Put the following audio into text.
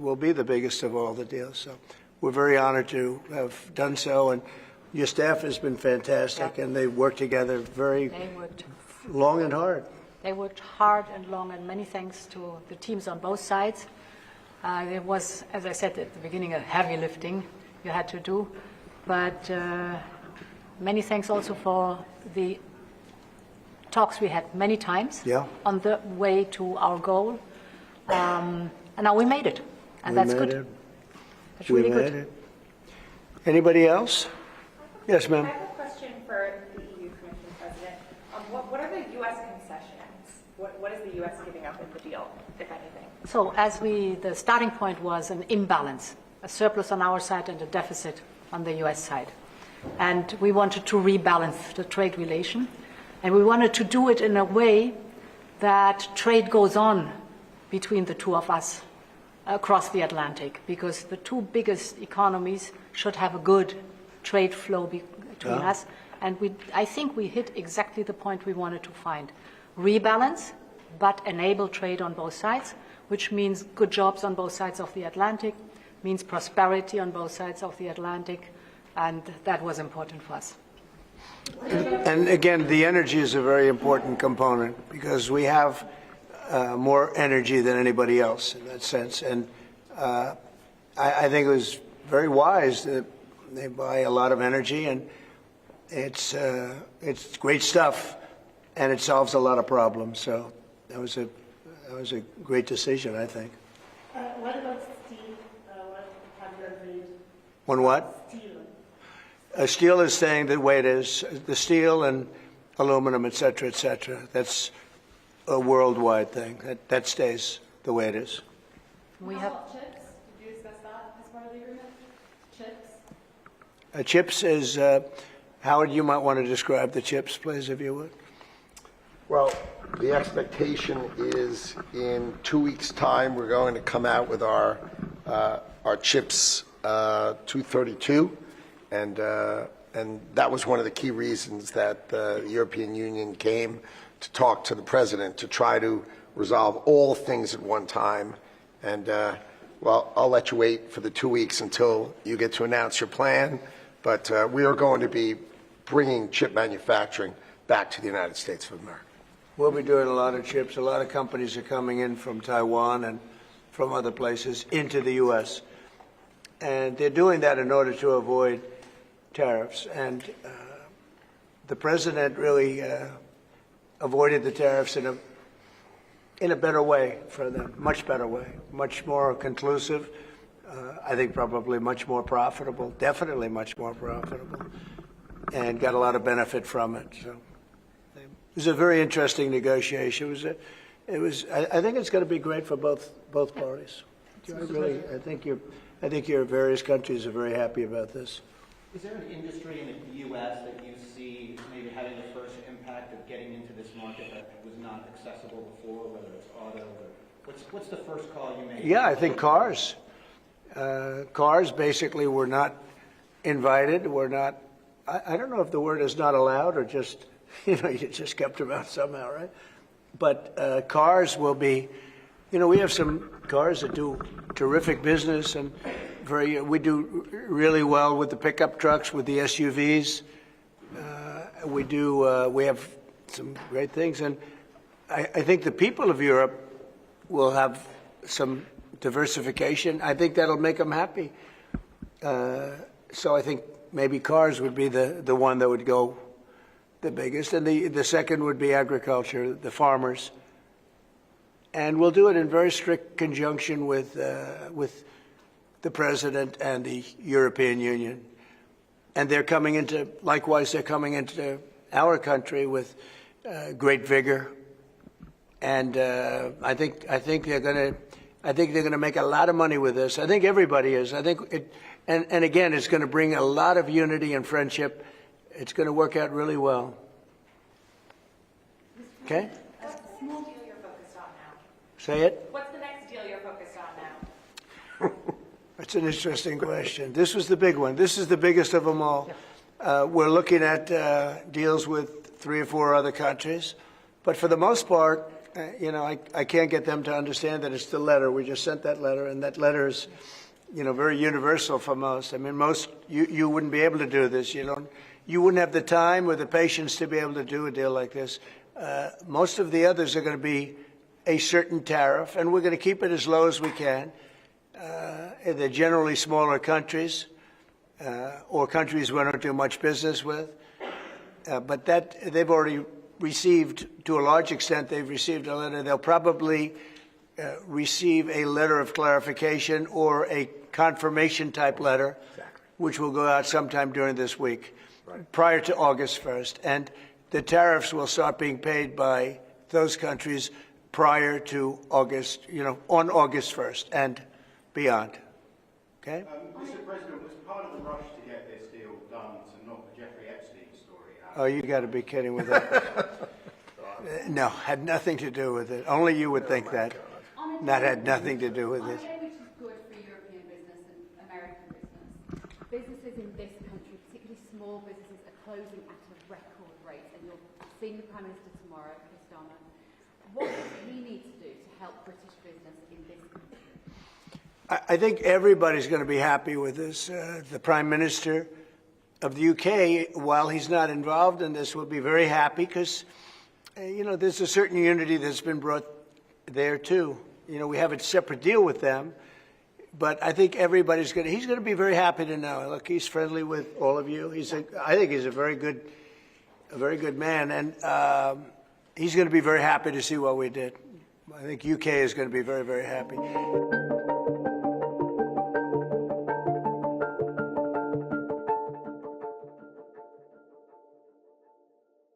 will be the biggest of all the deals. So we're very honored to have done so, and your staff has been fantastic, and they worked together very long and hard. They worked hard and long, and many thanks to the teams on both sides. It was, as I said at the beginning, a heavy lifting you had to do, but many thanks also for the talks we had many times on the way to our goal. And now we made it, and that's good. That's really good. Anybody else? Yes, ma'am. I have a question for the EU Commission President. What are the U.S. concessions? What is the U.S. giving up in the deal, if anything? So the starting point was an imbalance, a surplus on our side and a deficit on the U.S. side. And we wanted to rebalance the trade relation. And we wanted to do it in a way that trade goes on between the two of us across the Atlantic, because the two biggest economies should have a good trade flow between us. And I think we hit exactly the point we wanted to find. Rebalance, but enable trade on both sides, which means good jobs on both sides of the Atlantic, means prosperity on both sides of the Atlantic, and that was important for us. And again, the energy is a very important component, because we have more energy than anybody else in that sense. And I think it was very wise that they buy a lot of energy, and it's great stuff, and it solves a lot of problems. So that was a great decision, I think. What about steel? What have you agreed? On what? Steel. Steel is staying the way it is. The steel and aluminum, et cetera, et cetera. That's a worldwide thing. That stays the way it is. We have chips. Did you discuss that as part of the agreement? Chips. Chips is Howard. You might want to describe the chips, please, if you would. Well, the expectation is in 2 weeks' time we're going to come out with our chips 232, and that was one of the key reasons that the European Union came to talk to the president, to try to resolve all things at one time. And well, I'll let you wait for the 2 weeks until you get to announce your plan, but we are going to be bringing chip manufacturing back to the United States of America. We'll be doing a lot of chips. A lot of companies are coming in from Taiwan and from other places into the U.S. And they're doing that in order to avoid tariffs. And the president really avoided the tariffs in a better way for them, much better way, much more conclusive. I think probably much more profitable, definitely much more profitable, and got a lot of benefit from it. So it was a very interesting negotiation. I think it's going to be great for both parties. I think your various countries are very happy about this. Is there an industry in the U.S. that you see maybe having the first impact of getting into this market that was not accessible before, whether it's auto or what's the first call you made? Yeah, I think cars. Cars basically were not invited. Were not. I don't know if the word is not allowed or just. You just kept them out somehow, right? But cars will be, we have some cars that do terrific business, and we do really well with the pickup trucks, with the SUVs. We have some great things, and I think the people of Europe will have some diversification. I think that'll make them happy. So I think maybe cars would be the one that would go the biggest, and the second would be agriculture, the farmers, and we'll do it in very strict conjunction with the president and the European Union, and they're coming into our country with great vigor, and I think they're going to make a lot of money with this. I think everybody is. I think and again, it's going to bring a lot of unity and friendship. It's going to work out really well. Okay? What's the next deal you're focused on now? Say it. What's the next deal you're focused on now? That's an interesting question. This was the big one. This is the biggest of them all. We're looking at deals with 3 or 4 other countries. But for the most part, You know, I can't get them to understand that it's the letter. We just sent that letter, and that letter is, you know, very universal for most. I mean, you wouldn't be able to do this. You wouldn't have the time or the patience to be able to do a deal like this. Most of the others are going to be a certain tariff, and we're going to keep it as low as we can. They're generally smaller countries or countries we don't do much business with. But that they've already received, to a large extent, they've received a letter. They'll probably receive a letter of clarification or a confirmation type letter, which will go out sometime during this week, prior to August 1st. And the tariffs will start being paid by those countries prior to August, on August 1st and beyond. Okay? Mr. President, was part of the rush to get this deal done to knock the Jeffrey Epstein story out? Oh, you got to be kidding with that. No, had nothing to do with it. Only you would think that. That had nothing to do with it. Which is good for European business and American business. Businesses in this country, particularly small businesses, are closing at a record rate. And you're seeing the Prime Minister tomorrow, Chris Starmer. What does he need to do to help British business in this country? I think everybody's going to be happy with this. The Prime Minister of the UK, while he's not involved in this, will be very happy because, there's a certain unity that's been brought there too. We have a separate deal with them, but I think he's going to be very happy to know. Look, he's friendly with all of you. I think he's a very good man, and he's going to be very happy to see what we did. I think UK is going to be very, very happy.